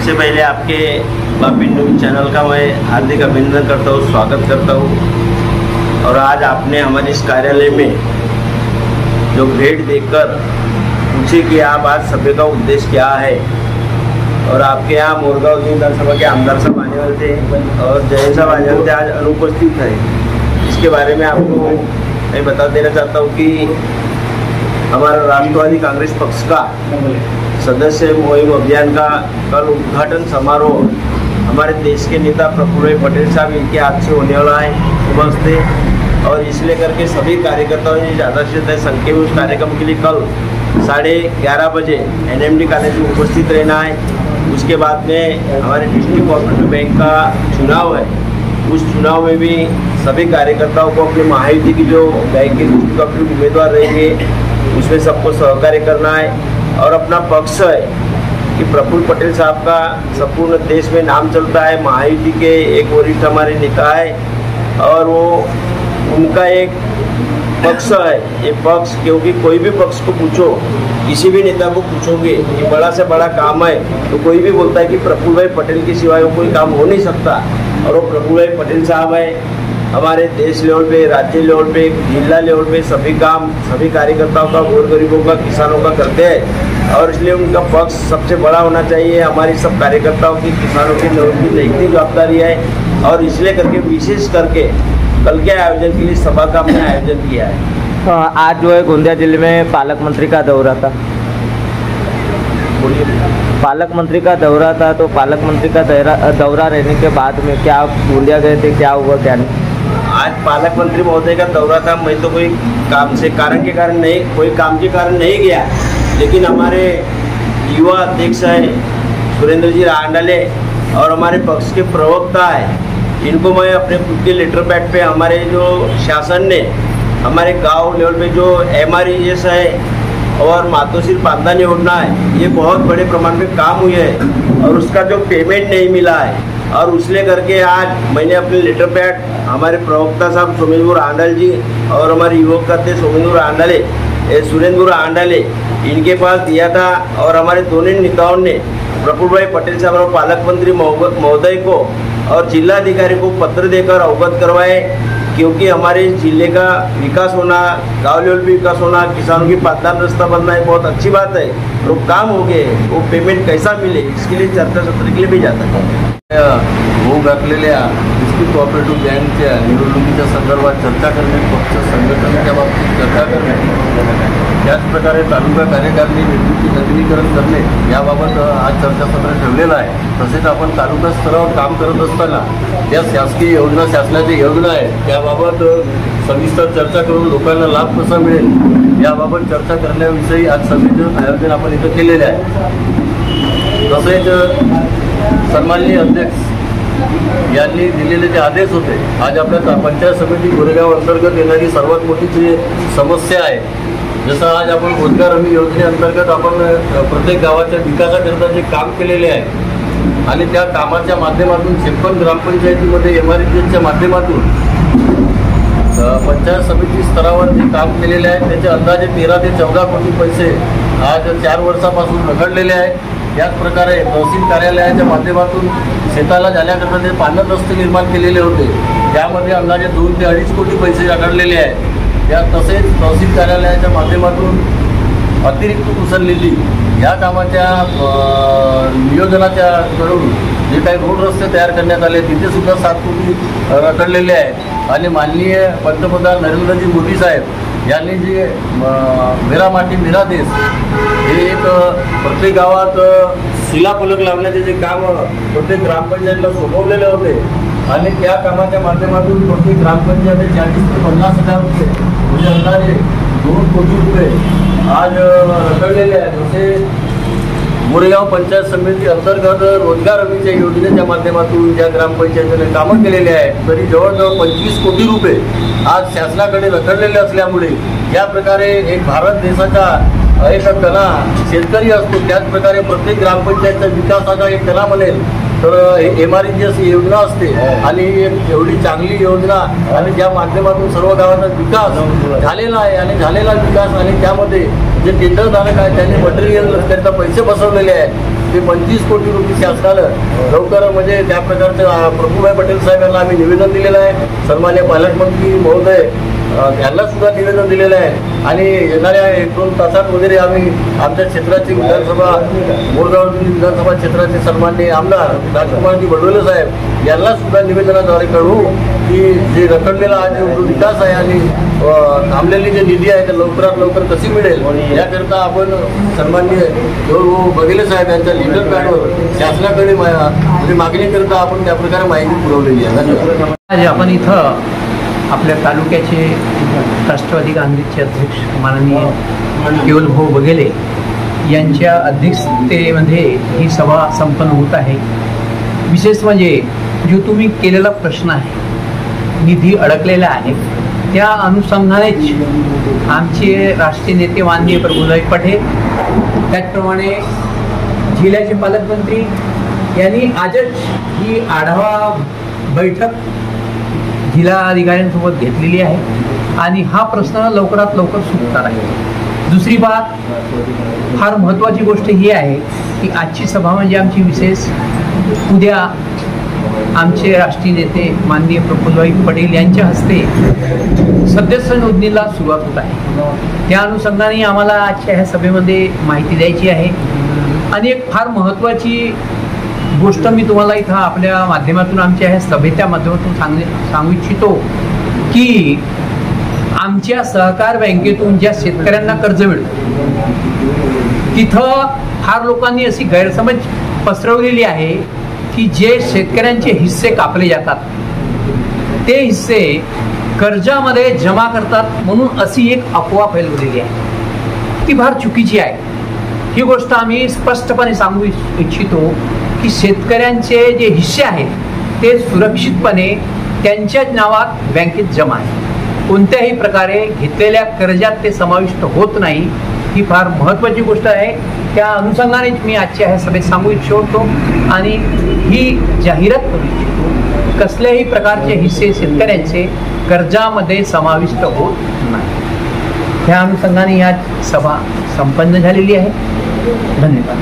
सबसे पहले आपके बापी न्यूज चैनल का मैं हार्दिक अभिनंदन करता हूँ, स्वागत करता हूँ। और आज आपने हमारे इस कार्यालय में जो भेंट देकर पूछे कि आप आज सभ्य का उद्देश्य क्या है, और आपके यहाँ मोरगांव विधानसभा के आमदार साहब आने वाले थे और जय साहब आने वाले थे, आज अनुपस्थित है। इसके बारे में आपको मैं बता देना चाहता हूँ कि हमारा राष्ट्रवादी कांग्रेस पक्ष का सदस्य मुहिम अभियान का कल उद्घाटन समारोह हमारे देश के नेता प्रफुल्ल पटेल साहब इनके हाथ से होने वाला है सुबह से, और इसलिए करके सभी कार्यकर्ताओं ने ज़्यादा से ज़्यादा संख्या में उस कार्यक्रम के लिए कल 11:30 बजे NMD कॉलेज में उपस्थित रहना है। उसके बाद में हमारे डिस्ट्रिक्ट कोऑपरेटिव बैंक का चुनाव है, उस चुनाव में भी सभी कार्यकर्ताओं को अपने महायुति की जो बैंक के डिस्ट्रिक्ट कोऑपरेटिव उम्मीदवार रहेंगे उसमें सबको सहकार्य करना है। और अपना पक्ष है कि प्रफुल्ल पटेल साहब का संपूर्ण देश में नाम चलता है, महायुति के एक वरिष्ठ हमारे नेता है और वो उनका एक पक्ष है। ये पक्ष क्योंकि कोई भी पक्ष को पूछो, किसी भी नेता को पूछोगे कि बड़ा से बड़ा काम है तो कोई भी बोलता है कि प्रफुल्ल भाई पटेल के सिवाय वो कोई काम हो नहीं सकता। और वो प्रफुल्ल भाई पटेल साहब है हमारे देश लेवल पे, राज्य लेवल पे, जिला लेवल पे सभी काम सभी कार्यकर्ताओं का, गोर गरीबों का, किसानों का करते हैं। और इसलिए उनका पक्ष सबसे बड़ा होना चाहिए। हमारी सब कार्यकर्ताओं की, किसानों की नैतिक जवाबदारी है। और इसलिए करके विशेष करके कल के आयोजन के लिए सभा का हमने आयोजन किया है। आज जो है गोंदिया जिले में पालक मंत्री का दौरा था। पालक मंत्री का दौरा था, तो पालक मंत्री का दौरा रहने के बाद में क्या गोंदिया गए थे, क्या हुआ क्या नहीं? आज पालक मंत्री महोदय का दौरा था। मैं तो कोई काम के कारण नहीं, कोई काम के कारण नहीं गया, लेकिन हमारे युवा अध्यक्ष है सुरेंद्र जी रांडाले और हमारे पक्ष के प्रवक्ता है, इनको मैं अपने खुद के लेटर पैड पे हमारे जो शासन ने हमारे गांव लेवल पे जो MRES है और मातोश्री पानदान योजना है, ये बहुत बड़े प्रमाण में काम हुए हैं और उसका जो पेमेंट नहीं मिला है। और उसले करके आज मैंने अपने लेटर पैड हमारे प्रवक्ता साहब सोमेंद्र रांडल जी और हमारे युवक करते सुरेंद्र रांडाले इनके पास दिया था। और हमारे दोनों नेताओं ने प्रफुल्ल भाई पटेल साहब और पालक मंत्री महोदय को और जिलाधिकारी को पत्र देकर अवगत करवाए, क्योंकि हमारे जिले का विकास होना, गाँव लेवल पे विकास होना, किसानों की पाठदान रास्ता बनना एक बहुत अच्छी बात है। तो काम हो गए, वो पेमेंट कैसा मिले इसके लिए चर्चा सत्र के लिए भी जाता है। होऊ घातलेल्या डिस्ट्रिक्ट कोऑपरेटिव्ह बँकच्या निवडणुकीच्या संदर्भात चर्चा करणे, पक्ष संघटनेच्या बाबतीत चर्चा करणे, त्याचप्रकारे तालुका कार्यकारिणी नेतृत्व नवीनीकरण करणे याबाबत आज चर्चासत्र ठेवलेलं आहे। तसेच आपण तालुका स्तरावर काम करत असताना ज्या शासकीय योजना, शासनाच्या योजना आहेत त्याबाबत सविस्तर चर्चा करून लोकांना लाभ कसा मिळेल याबाबत चर्चा करण्याविषयी आज सभेचं आयोजन आपण इथं केलेले आहे। तसेच सन्माननीय अध्यक्ष यांनी दिलेले जे आदेश होते, आज आपल्या पंचायत समिती गोरेगाव अंतर्गत येणारी सर्वात मोठी जी समस्या आहे, जसं आज आपण रोजगार हमी योजनेअंतर्गत आपण प्रत्येक गावाच्या विकासाकरता जे काम केलेले आहे आणि त्या कामाच्या माध्यमातून 56 ग्रामपंचायतीमध्ये MRESच्या माध्यमातून पंचायत समिती स्तरावर जे काम केलेले आहे त्याचे अंदाजे 13 ते 14 कोटी पैसे आज 4 वर्षापासून रखडलेले आहेत। याच प्रकारे तहसील कार्यालयाच्या माध्यमातून शेताला जाण्याकरता ते पाणंद रस्ते निर्माण केलेले होते, त्यामध्ये अंदाजे 2 ते 2.5 कोटी पैसे रखडलेले आहेत। या तसेच तहसील कार्यालयाच्या माध्यमातून अतिरिक्त कुशल निधी या कामाच्या नियोजनाच्या करून जे काही रोड रस्ते तयार करण्यात आले तिथे सुद्धा 7 कोटी रखडलेले आहेत। आणि माननीय पंतप्रधान नरेंद्रजी मोदी साहेब यांनी जे मेरा माटी मेरा देश हे एक प्रत्येक गावात शिलाफलक लावण्याचे जे काम प्रत्येक ग्रामपंचायतीला सोपवलेले होते आणि त्या कामाच्या माध्यमातून प्रत्येक ग्रामपंचायत 40 ते 50 हजार रुपये म्हणजे अंदाजे 2 कोटी रुपये आज रखडलेले आहेत। जसे गोरेगाव पंचायत समिती अंतर्गत रोजगार हमीच्या योजनेच्या माध्यमातून ज्या ग्रामपंचायतीने कामं केलेले आहेत तरी जवळजवळ 25 कोटी रुपये आज शासनाकडे रखडलेले असल्यामुळे या प्रकारे एक भारत देशाचा एक कणा शेतकरी असतो, त्याचप्रकारे प्रत्येक ग्रामपंचायतचा विकासाचा एक कणा बनेल तर MRES योजना असते आणि एवढी चांगली योजना आणि ज्या माध्यमातून सर्व गावांचा विकास झालेला आहे आणि झालेला विकास आणि त्यामध्ये जे टेंडरधारक आहेत त्यांनी मटेरियल त्याचा पैसे बसवलेले आहेत ते 25 कोटी रुपये शासनाला लवकर म्हणजे त्या प्रकारचं प्रफुल्लभाई पटेल साहेब यांना आम्ही निवेदन दिलेलं आहे. सन्मान्य पालकमंत्री महोदय यांना सुद्धा निवेदन दिलेलं आहे आणि येणाऱ्या 1-2 तासात वगैरे आम्ही आमच्या क्षेत्राची विधानसभा मोरगाव विधानसभा क्षेत्राचे सन्मान्य आमदार राजकुमारजी बडोले साहेब यांना सुद्धा निवेदनाद्वारे कळवू की जे रखडलेला जो विकास आहे आणि थांबलेली जे निधी आहे ते लवकरात लवकर कशी मिळेल याकरिता आपण सन्मान्य बघेले साहेब यांच्या लिडर पॅडवर शासनाकडे म्हणजे मागणीकरिता आपण त्या प्रकारे माहिती पुरवलेली आहे. धन्यवाद. आज आपण इथं आपल्या तालुक्याचे राष्ट्रवादी काँग्रेसचे अध्यक्ष माननीय केवलभाऊ बघेले यांच्या अध्यक्षतेमध्ये ही सभा संपन्न होत आहे. विशेष म्हणजे जो तुम्ही केलेला प्रश्न आहे, निधी अडकलेला आहे, त्या अनुषंगानेच आमचे राष्ट्रीय नेते माननीय प्रफुल्लभाई पटेल, त्याचप्रमाणे जिल्ह्याचे पालकमंत्री यांनी आजच ही आढावा बैठक जिल्हाधिकाऱ्यांसोबत घेतलेली आहे आणि हा प्रश्न लवकरात लवकर सुटणार आहे. दुसरी बात, फार महत्त्वाची गोष्ट ही आहे की आजची सभा म्हणजे आमची विशेष उद्या आमचे राष्ट्रीय नेते माननीय प्रफुल्लभाई पटेल यांच्या हस्ते सदस्य नोंदणीला सुरुवात होत आहे. त्या अनुषंगाने आम्हाला आजच्या ह्या सभेमध्ये माहिती द्यायची आहे आणि एक फार महत्त्वाची गोष्ट मी तुम्हाला इथं आपल्या माध्यमातून आमच्या ह्या सभेच्या माध्यमातून सांगू इच्छितो की आमच्या सहकार बँकेतून ज्या शेतकऱ्यांना कर्ज मिळतं तिथं फार लोकांनी अशी गैरसमज पसरवलेली आहे की जे शेतकऱ्यांचे हिस्से कापले जातात ते हिस्से कर्जामध्ये जमा करतात म्हणून अशी एक अफवा फैलवलेली आहे. ती फार चुकीची आहे. ही गोष्ट आम्ही स्पष्टपणे सांगू इच्छितो की शेतकऱ्यांचे जे हिस्से आहेत ते सुरक्षितपणे त्यांच्याच नावात बँकेत जमा आहे. कोणत्याही प्रकारे घेतलेल्या कर्जात ते समाविष्ट होत नाही. ही फार महत्त्वाची गोष्ट आहे. त्या अनुषंगानेच मी आजच्या ह्या सभेत सांगू इच्छितो आणि ही जाहिरात करू इच्छितो, कसल्याही प्रकारचे हिस्से शेतकऱ्यांचे कर्जामध्ये समाविष्ट होत नाही. त्या अनुषंगाने या सभा संपन्न झालेली आहे. धन्यवाद.